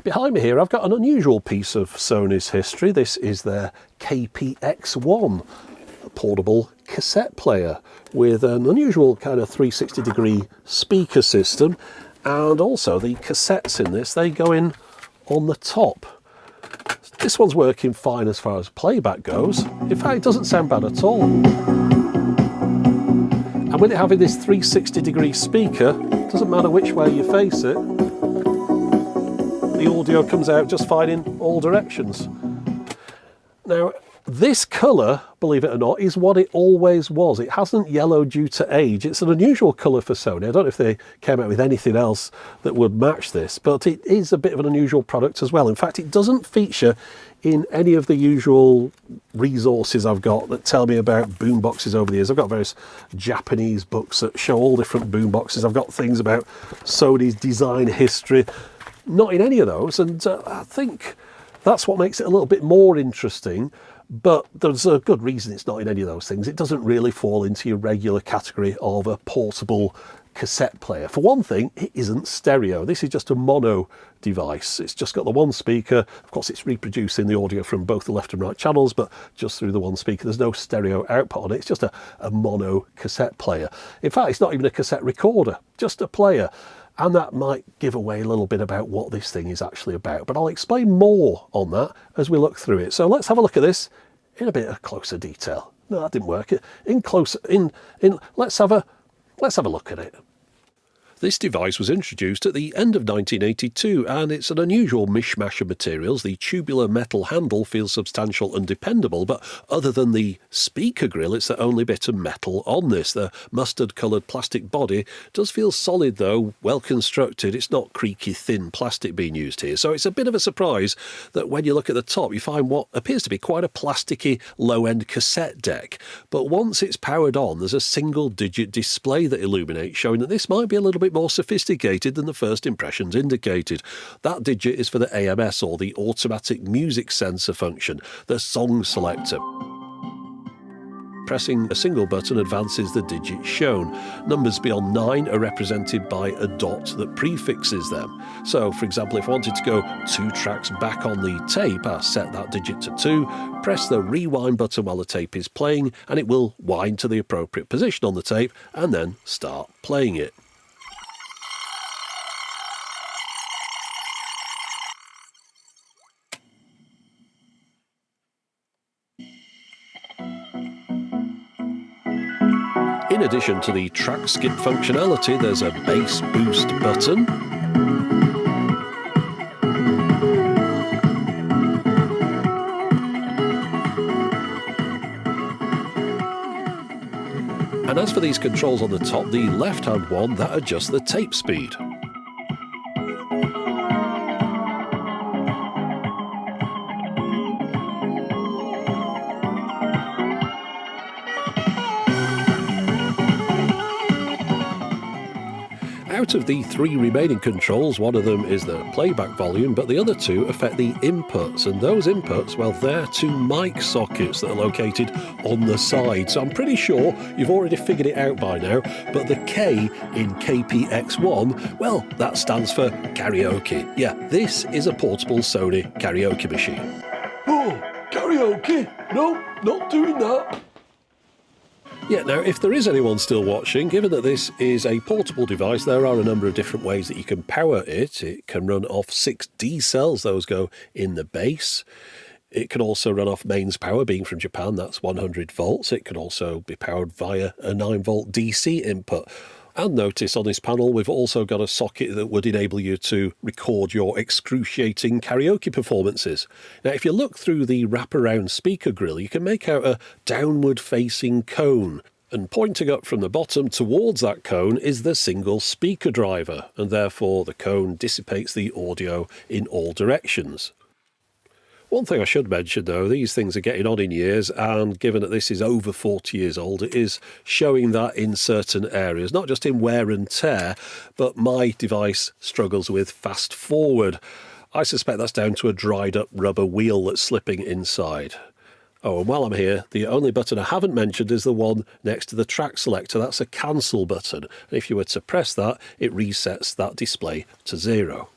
Behind me here I've got an unusual piece of Sony's history. This is their KPX-1 portable cassette player with an unusual kind of 360-degree speaker system, and also the cassettes in this, they go in on the top. This one's working fine as far as playback goes. In fact, it doesn't sound bad at all. And with it having this 360-degree speaker, it doesn't matter which way you face it, the audio comes out just fine in all directions. Now, this colour, believe it or not, is what it always was. It hasn't yellowed due to age. It's an unusual colour for Sony. I don't know if they came out with anything else that would match this, but it is a bit of an unusual product as well. In fact, it doesn't feature in any of the usual resources I've got that tell me about boomboxes over the years. I've got various Japanese books that show all different boomboxes. I've got things about Sony's design history. Not in any of those, and I think that's what makes it a little bit more interesting. But there's a good reason it's not in any of those things. It doesn't really fall into your regular category of a portable cassette player. For one thing, it isn't stereo. This is just a mono device. It's just got the one speaker. Of course, it's reproducing the audio from both the left and right channels, but just through the one speaker. There's no stereo output on it. It's just a mono cassette player. In fact, it's not even a cassette recorder, just a player. And that might give away a little bit about what this thing is actually about. But I'll explain more on that as we look through it. So let's have a look at this in a bit of closer detail. No, that didn't work. Let's have a look at it. This device was introduced at the end of 1982, and it's an unusual mishmash of materials. The tubular metal handle feels substantial and dependable, but other than the speaker grill, it's the only bit of metal on this. The mustard-coloured plastic body does feel solid, though, well constructed. It's not creaky, thin plastic being used here. So it's a bit of a surprise that when you look at the top, you find what appears to be quite a plasticky, low-end cassette deck. But once it's powered on, there's a single-digit display that illuminates, showing that this might be a little bit more sophisticated than the first impressions indicated. That digit is for the AMS, or the automatic music sensor function, the song selector. Pressing a single button advances the digits shown. Numbers beyond 9 are represented by a dot that prefixes them. So, for example, if I wanted to go 2 tracks back on the tape, I set that digit to 2, press the rewind button while the tape is playing, and it will wind to the appropriate position on the tape and then start playing it. In addition to the track skip functionality, there's a bass boost button, and as for these controls on the top, the left-hand one, that adjusts the tape speed. Out of the 3 remaining controls, one of them is the playback volume, but the other 2 affect the inputs, and those inputs, well, they're 2 mic sockets that are located on the side. So I'm pretty sure you've already figured it out by now, but the K in KPX-1, well, that stands for karaoke. Yeah, this is a portable Sony karaoke machine. Oh, karaoke? No, not doing that. Yeah, now, if there is anyone still watching, given that this is a portable device, there are a number of different ways that you can power it. It can run off 6 D cells, those go in the base. It can also run off mains power, being from Japan, that's 100 volts. It can also be powered via a 9-volt DC input. And notice on this panel, we've also got a socket that would enable you to record your excruciating karaoke performances. Now, if you look through the wraparound speaker grill, you can make out a downward-facing cone. And pointing up from the bottom towards that cone is the single speaker driver, and therefore the cone dissipates the audio in all directions. One thing I should mention, though, these things are getting on in years, and given that this is over 40 years old, it is showing that in certain areas, not just in wear and tear, but my device struggles with fast forward. I suspect that's down to a dried up rubber wheel that's slipping inside. Oh, and while I'm here, the only button I haven't mentioned is the one next to the track selector. That's a cancel button. And if you were to press that, it resets that display to 0.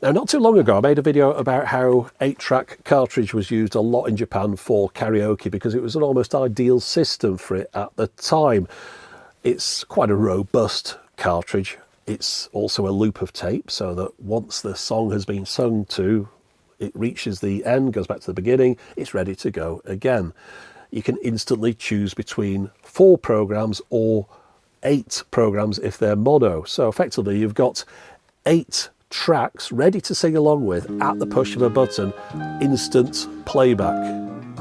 Now, not too long ago, I made a video about how 8-track cartridge was used a lot in Japan for karaoke because it was an almost ideal system for it at the time. It's quite a robust cartridge. It's also a loop of tape, so that once the song has been sung to, it reaches the end, goes back to the beginning, it's ready to go again. You can instantly choose between 4 programs or 8 programs if they're mono. So effectively, you've got 8 tracks ready to sing along with at the push of a button, instant playback.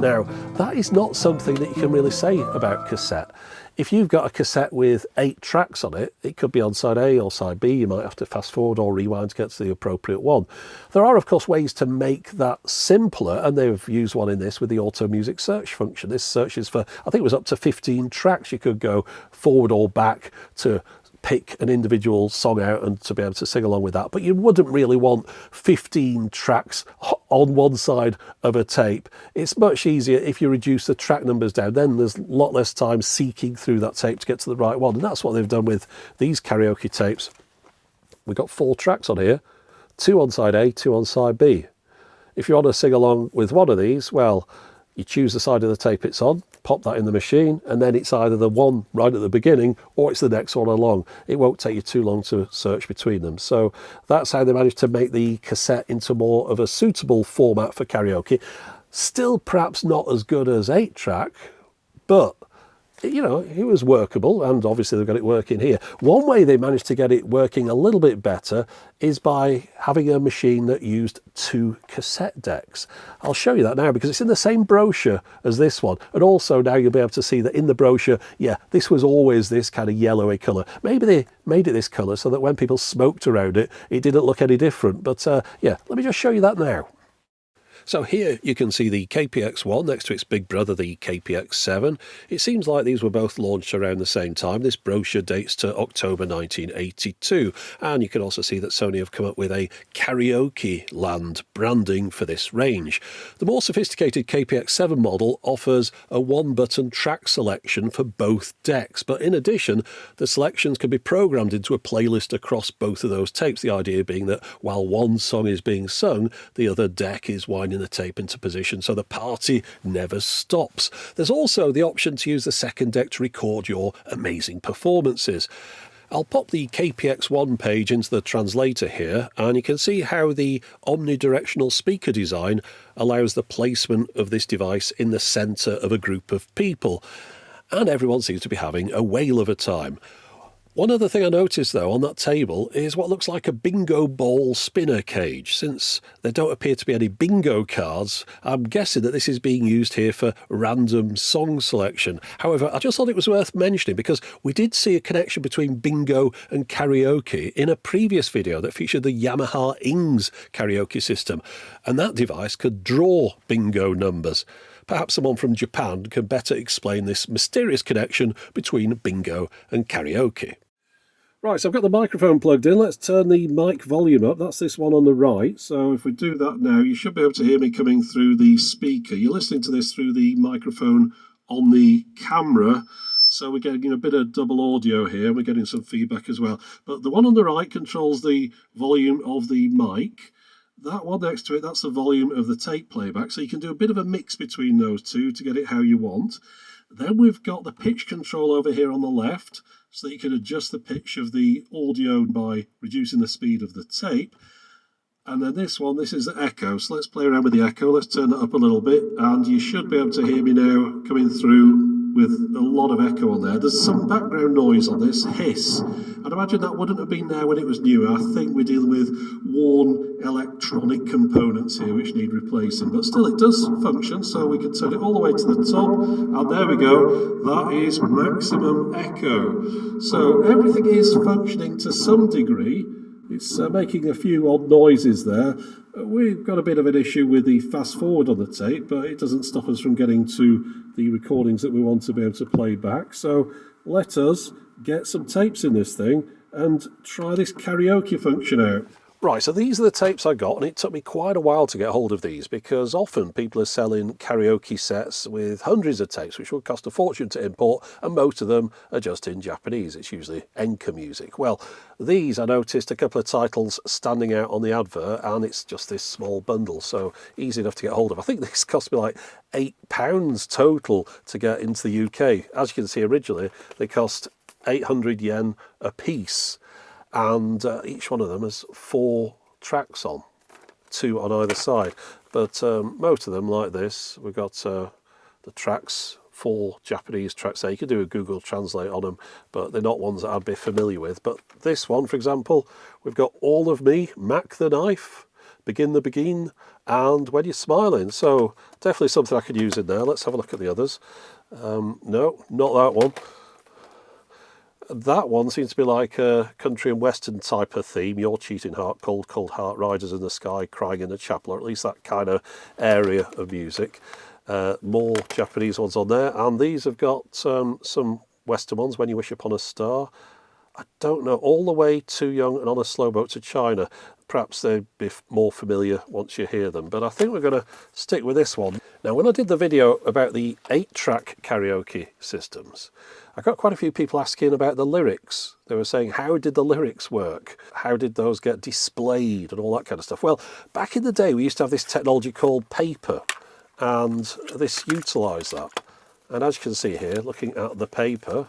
Now, that is not something that you can really say about cassette. If you've got a cassette with 8 tracks on it, it could be on side A or side B. You might have to fast forward or rewind to get to the appropriate one. There are, of course, ways to make that simpler, and they've used one in this with the auto music search function. This searches for, I think it was up to 15 tracks. You could go forward or back to pick an individual song out and to be able to sing along with that. But you wouldn't really want 15 tracks on one side of a tape. It's much easier if you reduce the track numbers down. Then there's a lot less time seeking through that tape to get to the right one. And that's what they've done with these karaoke tapes. We've got 4 tracks on here, 2 on side A, 2 on side B. If you want to sing along with one of these, well, you choose the side of the tape it's on, pop that in the machine, and then it's either the one right at the beginning or it's the next one along. It won't take you too long to search between them. So that's how they managed to make the cassette into more of a suitable format for karaoke. Still perhaps not as good as 8-track, but you know, it was workable, and obviously they've got it working here. One way they managed to get it working a little bit better is by having a machine that used 2 cassette decks. I'll show you that now because it's in the same brochure as this one, and also now you'll be able to see that in the brochure, yeah, this was always this kind of yellowy colour. Maybe they made it this colour so that when people smoked around it, it didn't look any different, but yeah, let me just show you that now. So here you can see the KPX-1 next to its big brother, the KPX-7. It seems like these were both launched around the same time. This brochure dates to October 1982. And you can also see that Sony have come up with a Karaoke Land branding for this range. The more sophisticated KPX-7 model offers a 1-button track selection for both decks. But in addition, the selections can be programmed into a playlist across both of those tapes. The idea being that while one song is being sung, the other deck is winding the tape into position so the party never stops. There's also the option to use the second deck to record your amazing performances. I'll pop the KPX-1 page into the translator here, and you can see how the omnidirectional speaker design allows the placement of this device in the centre of a group of people. And everyone seems to be having a whale of a time. One other thing I noticed, though, on that table is what looks like a bingo ball spinner cage. Since there don't appear to be any bingo cards, I'm guessing that this is being used here for random song selection. However, I just thought it was worth mentioning because we did see a connection between bingo and karaoke in a previous video that featured the Yamaha Ings karaoke system, and that device could draw bingo numbers. Perhaps someone from Japan can better explain this mysterious connection between bingo and karaoke. Right, so I've got the microphone plugged in. Let's turn the mic volume up. That's this one on the right. So if we do that now, you should be able to hear me coming through the speaker. You're listening to this through the microphone on the camera. So we're getting a bit of double audio here. We're getting some feedback as well. But the one on the right controls the volume of the mic. That one next to it, that's the volume of the tape playback. So you can do a bit of a mix between those two to get it how you want. Then we've got the pitch control over here on the left, so that you can adjust the pitch of the audio by reducing the speed of the tape. And then this one, this is the echo. So let's play around with the echo. Let's turn it up a little bit. And you should be able to hear me now coming through with a lot of echo on there. There's some background noise on this, hiss. I'd imagine that wouldn't have been there when it was new. I think we're dealing with worn electronic components here which need replacing. But still, it does function, so we can turn it all the way to the top. And there we go. That is maximum echo. So everything is functioning to some degree. It's making a few odd noises there. We've got a bit of an issue with the fast forward on the tape, but it doesn't stop us from getting to the recordings that we want to be able to play back. So let us get some tapes in this thing and try this karaoke function out. Right, so these are the tapes I got, and it took me quite a while to get hold of these because often people are selling karaoke sets with hundreds of tapes, which would cost a fortune to import, and most of them are just in Japanese. It's usually enka music. Well, these, I noticed a couple of titles standing out on the advert, and it's just this small bundle, so easy enough to get hold of. I think this cost me like £8 total to get into the UK. As you can see, originally they cost 800 yen a piece. And each one of them has 4 tracks on, 2 on either side. But most of them, like this, we've got the tracks, 4 Japanese tracks there. You could do a Google Translate on them, but they're not ones that I'd be familiar with. But this one, for example, we've got All of Me, Mac the Knife, Begin the Begin, and When You're Smiling. So definitely something I could use in there. Let's have a look at the others. No, not that one. That one seems to be like a country and western type of theme. Your Cheating Heart, Cold, Cold Heart, Riders in the Sky, Crying in the Chapel, or at least that kind of area of music. More Japanese ones on there. And these have got some western ones, When You Wish Upon a Star. I don't know, All the Way, Too Young, and On a Slow Boat to China. Perhaps they'd be more familiar once you hear them, but I think we're going to stick with this one. Now, when I did the video about the 8-track karaoke systems, I got quite a few people asking about the lyrics. They were saying, how did the lyrics work? How did those get displayed and all that kind of stuff? Well, back in the day, we used to have this technology called paper, and this utilised that. And as you can see here, looking at the paper,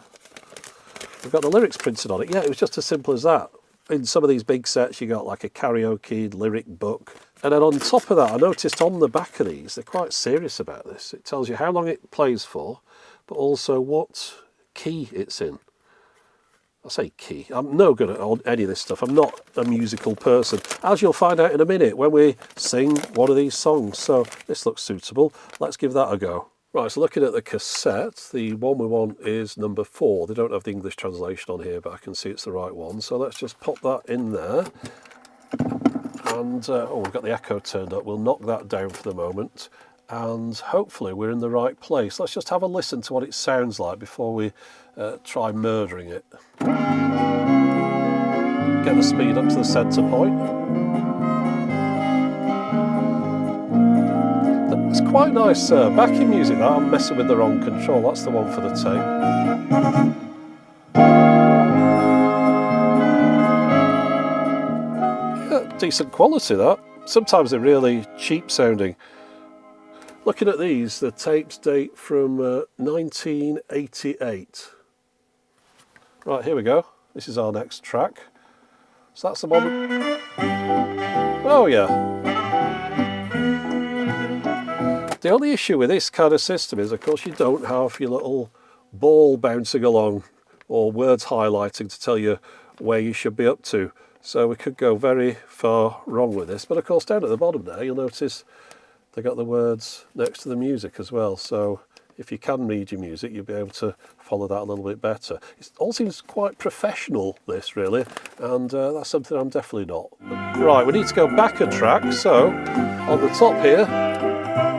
we've got the lyrics printed on it. Yeah, it was just as simple as that. In some of these big sets, you got like a karaoke lyric book. And then on top of that, I noticed on the back of these, they're quite serious about this. It tells you how long it plays for, but also what key it's in. I say key. I'm no good at any of this stuff. I'm not a musical person, as you'll find out in a minute when we sing one of these songs. So this looks suitable. Let's give that a go. Right, so looking at the cassette, the one we want is number 4. They don't have the English translation on here, but I can see it's the right one. So let's just pop that in there. And, oh, we've got the echo turned up. We'll knock that down for the moment. And hopefully we're in the right place. Let's just have a listen to what it sounds like before we try murdering it. Get the speed up to the centre point. It's quite nice backing music that. I'm messing with the wrong control. That's the one for the tape. Yeah, decent quality that. Sometimes they're really cheap sounding. Looking at these, the tapes date from 1988. Right, here we go. This is our next track. So that's the one. Oh yeah. The only issue with this kind of system is, of course, you don't have your little ball bouncing along or words highlighting to tell you where you should be up to. So we could go very far wrong with this. But of course, down at the bottom there, you'll notice they got the words next to the music as well. So if you can read your music, you'll be able to follow that a little bit better. It all seems quite professional, this, really, and that's something I'm definitely not. But, right, we need to go back a track. So on the top here,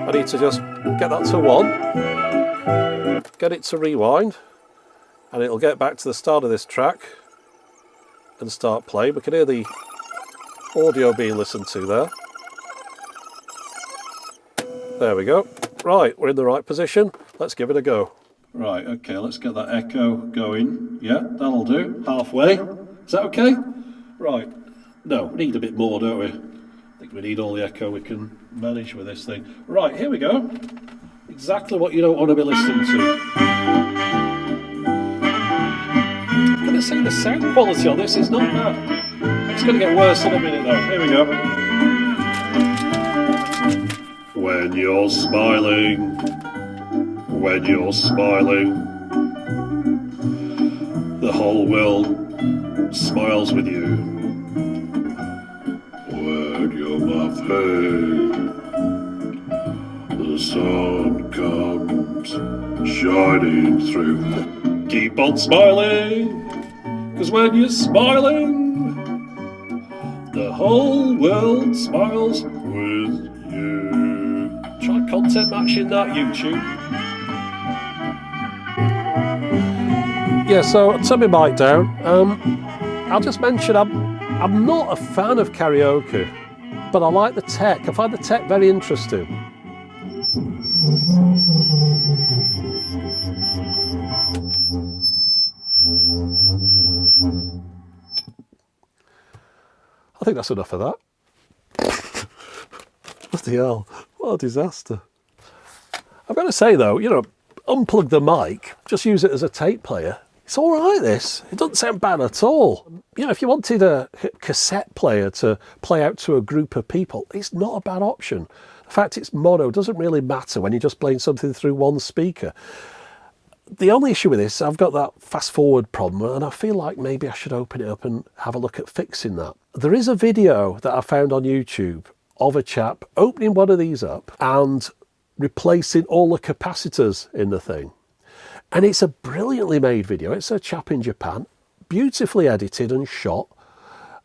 I need to just get that to 1, get it to rewind, and it'll get back to the start of this track and start playing. We can hear the audio being listened to there. There we go. Right, we're in the right position. Let's give it a go. Right, okay, let's get that echo going. Yeah, that'll do. Halfway. Is that okay? Right. No, we need a bit more, don't we? I think we need all the echo we can manage with this thing. Right, here we go. Exactly what you don't want to be listening to. I'm going to say the sound quality on this is not bad. It's going to get worse in a minute though. Here we go. When you're smiling, when you're smiling, the whole world smiles with you. When you're laughing, the sun comes shining through. Keep on smiling, 'cause when you're smiling, the whole world smiles with you. Try content matching that, YouTube. Yeah, so turn my mic down. I'll just mention I'm I'm not a fan of karaoke, but I like the tech. I find the tech very interesting. I think that's enough of that. Bloody hell, what a disaster. I've got to say though, you know, unplug the mic, just use it as a tape player. It's all right, this. It doesn't sound bad at all. You know, if you wanted a cassette player to play out to a group of people, it's not a bad option. The fact it's mono doesn't really matter when you're just playing something through one speaker. The only issue with this, I've got that fast forward problem, and I feel like maybe I should open it up and have a look at fixing that. There is a video that I found on YouTube of a chap opening one of these up and replacing all the capacitors in the thing. And it's a brilliantly made video. It's a chap in Japan, beautifully edited and shot.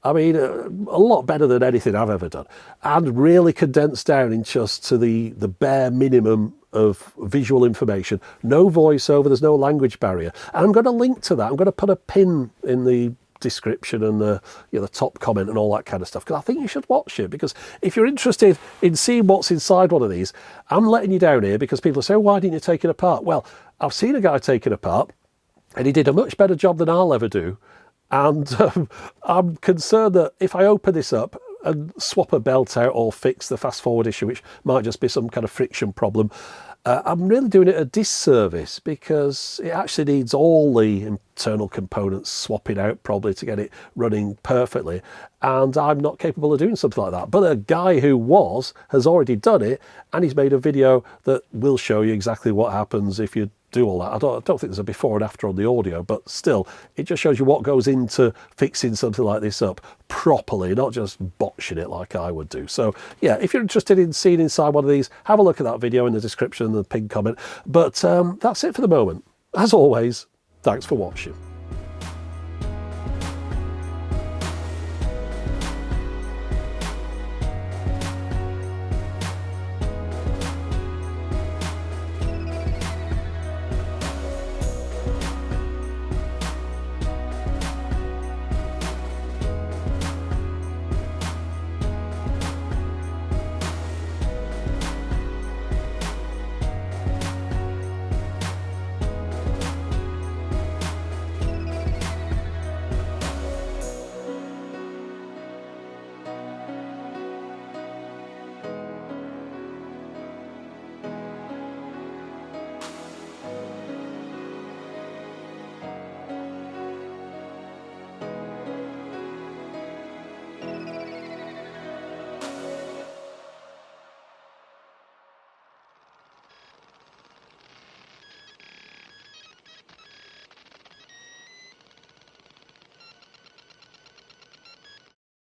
I mean, a lot better than anything I've ever done. And really condensed down in just to the bare minimum of visual information. No voiceover, there's no language barrier. And I'm going to link to that. I'm going to put a pin in the description and the top comment and all that kind of stuff, because I think you should watch it, because if you're interested in seeing what's inside one of these, I'm letting you down here because people say, oh, why didn't you take it apart? Well, I've seen a guy take it apart and he did a much better job than I'll ever do, and I'm concerned that if I open this up and swap a belt out or fix the fast forward issue, which might just be some kind of friction problem, I'm really doing it a disservice, because it actually needs all the internal components swapping out probably to get it running perfectly, and I'm not capable of doing something like that. But a guy who has already done it, and he's made a video that will show you exactly what happens if you do all that. I don't think there's a before and after on the audio, but still, it just shows you what goes into fixing something like this up properly, not just botching it like I would do. So yeah, if you're interested in seeing inside one of these, have a look at that video in the description and the pinned comment. But that's it for the moment. As always, thanks for watching.